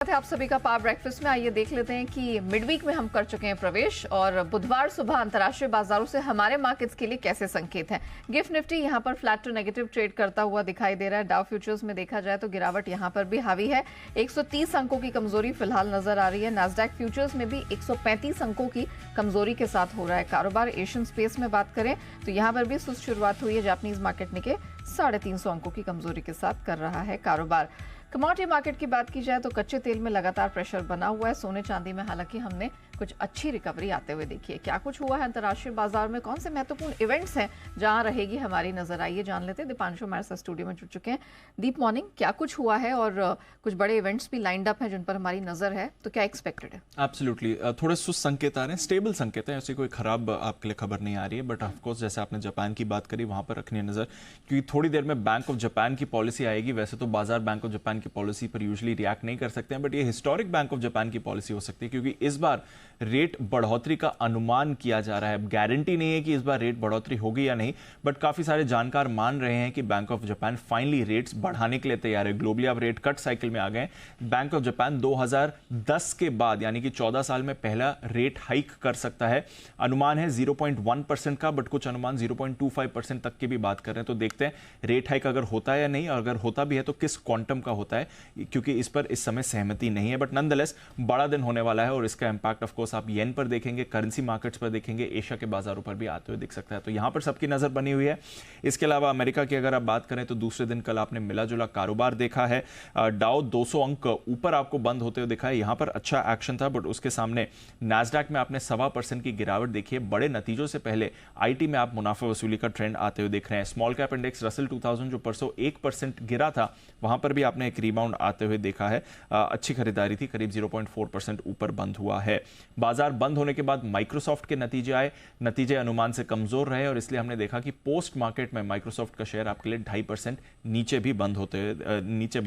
स्वागत है आप सभी का पावर ब्रेकफास्ट में। आइए देख लेते हैं कि मिडवीक में हम कर चुके हैं प्रवेश और बुधवार सुबह अंतर्राष्ट्रीय बाजारों से हमारे मार्केट्स के लिए कैसे संकेत हैं। गिफ्ट निफ्टी यहां पर फ्लैट टू नेगेटिव ट्रेड करता हुआ दिखाई दे रहा है। डाउ फ्यूचर्स में देखा जाए तो गिरावट यहां पर भी हावी है। 130 अंकों की कमजोरी फिलहाल नजर आ रही है। नैस्डैक फ्यूचर्स में भी 135 अंकों की कमजोरी के साथ हो रहा है कारोबार। एशियन स्पेस में बात करें तो यहां पर भी सुस्त शुरुआत हुई है। जापानीज मार्केट निके 350 अंकों की कमजोरी के साथ कर रहा है कारोबार। कमोडिटी मार्केट की बात की जाए तो कच्चे तेल में लगातार प्रेशर बना हुआ है। सोने चांदी में हालांकि हमने कुछ अच्छी रिकवरी आते हुए देखी है। क्या कुछ हुआ है अंतर्राष्ट्रीय बाजार में, कौन से महत्वपूर्ण इवेंट्स हैं जहां रहेगी हमारी नजर, आइए जान लेते हैं। दीपांशु हमारे साथ स्टूडियो में जुड़ चुके हैं। दीप मॉर्निंग, क्या कुछ हुआ है और कुछ बड़े इवेंट्स भी लाइंड अप हैं जिन पर हमारी नजर है, तो क्या एक्सपेक्टेड है? एब्सोल्युटली, थोड़े सुस्त संकेत आ रहे हैं, स्टेबल संकेत हैं, ऐसी कोई खराब आपके लिए खबर नहीं आ रही है। बट ऑफकोर्स जैसे आपने जापान की बात करी, वहां पर रखनी है नजर, क्योंकि थोड़ी देर में बैंक ऑफ जापान की पॉलिसी आएगी। वैसे तो बाजार बैंक ऑफ जापान की पॉलिसी पर यूजुअली रिएक्ट नहीं कर सकते हैं, बट ये हिस्टोरिक बैंक ऑफ जापान की पॉलिसी हो सकती है, क्योंकि इस बार रेट बढ़ोतरी का अनुमान किया जा रहा है। गारंटी नहीं है कि इस बार रेट बढ़ोतरी होगी या नहीं, बट काफी सारे जानकार मान रहे हैं कि bank of Japan finally rates बढ़ाने के लिए तैयार है। ग्लोबली अब रेट कट साइकिल में आ गए। बैंक ऑफ जापान 2010 के बाद यानी कि 14 साल में पहला रेट हाइक कर सकता है। अनुमान है 0.1% का, बट कुछ अनुमान 0.25% तक की भी बात कर रहे हैं। तो देखते हैं रेट हाइक अगर होता है या नहीं, और अगर होता भी है तो किस क्वांटम का होता है, क्योंकि इस पर इस समय सहमति नहीं है। बट नॉनदलेस बड़ा दिन होने वाला है और इसका इंपैक्ट ऑफ कोर्स आप येन पर देखेंगे, करेंसी मार्केट्स पर देखेंगे, एशिया के बाजारों पर भी आते हुए दिख सकता है। तो यहां पर सबकी नजर बनी हुई है। इसके अलावा अमेरिका की अगर आप बात करें तो दूसरे दिन कल आपने मिला जुला कारोबार देखा है। डाउ 200 अंक ऊपर आपको बंद होते हुए दिखा है। यहां पर अच्छा एक्शन था, बट उसके सामने नैस्डैक में आपने 1.25% की गिरावट देखी है। बड़े नतीजों से पहले आईटी में आप मुनाफा वसूली का ट्रेंड आते हुए दिख रहे हैं। स्मॉल कैप इंडेक्स रसल 2000 जो परसों 1% गिरा था, वहां पर भी आपने एक रिबाउंड आते हुए देखा है। अच्छी खरीदारी थी, करीब 0.4% ऊपर बंद हुआ है। बाजार बंद होने के बाद माइक्रोसॉफ्ट के नतीजे आए, नतीजे अनुमान से कमजोर रहे और इसलिए हमने देखा कि पोस्ट मार्केट में माइक्रोसॉफ्ट का शेयर आपके लिए 2.5% नीचे बंद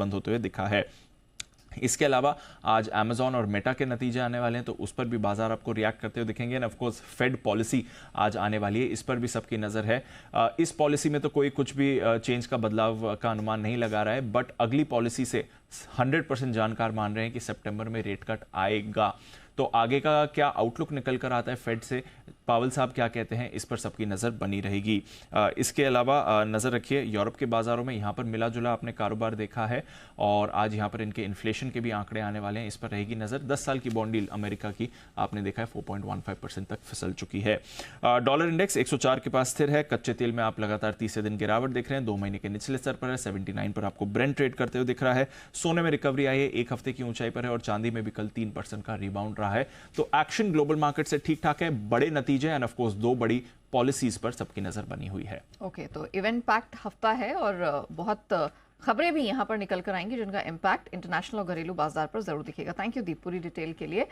होते हुए दिखा है। इसके अलावा आज अमेजॉन और मेटा के नतीजे आने वाले हैं, तो उस पर भी बाजार आपको रिएक्ट करते हुए दिखेंगे। End of course Fed policy आज आने वाली है, इस पर भी सबकी नजर है। इस पॉलिसी में तो कोई कुछ भी चेंज का बदलाव का अनुमान नहीं लगा रहा है, बट अगली पॉलिसी से 100% जानकार मान रहे हैं कि सितंबर में रेट कट आएगा। तो आगे का क्या आउटलुक निकल कर आता है फेड से, पावल साहब क्या कहते हैं, इस पर सबकी नजर बनी रहेगी। इसके अलावा नजर रखिए यूरोप के बाजारों में, यहां पर मिला जुला आपने कारोबार देखा है और आज यहां पर इनके इन्फ्लेशन के भी आंकड़े आने वाले हैं, इस पर रहेगी नजर। 10 साल की बॉन्ड डील अमेरिका की आपने देखा है 4.15% तक फिसल चुकी है। डॉलर इंडेक्स 104 के पास स्थिर है। कच्चे तेल में आप लगातार तीसरे दिन गिरावट देख रहे हैं, 2 महीने के निचले स्तर पर है। 79 पर आपको ब्रेंट ट्रेड करते हुए दिख रहा है। सोने में रिकवरी आई है, 1 हफ्ते की ऊंचाई पर है और चांदी में भी कल 3% का रिबाउंड रहा है। तो एक्शन ग्लोबल मार्केट से ठीक ठाक है। बड़े नतीजे एंड ऑफ कोर्स 2 बड़ी पॉलिसीज पर सबकी नजर बनी हुई है। ओके, तो इवेंट पैक्ड हफ्ता है और बहुत खबरें भी यहां पर निकल कर आएंगी जिनका इम्पैक्ट इंटरनेशनल और घरेलू बाजार पर जरूर दिखेगा। थैंक यू दीप, पूरी डिटेल के लिए।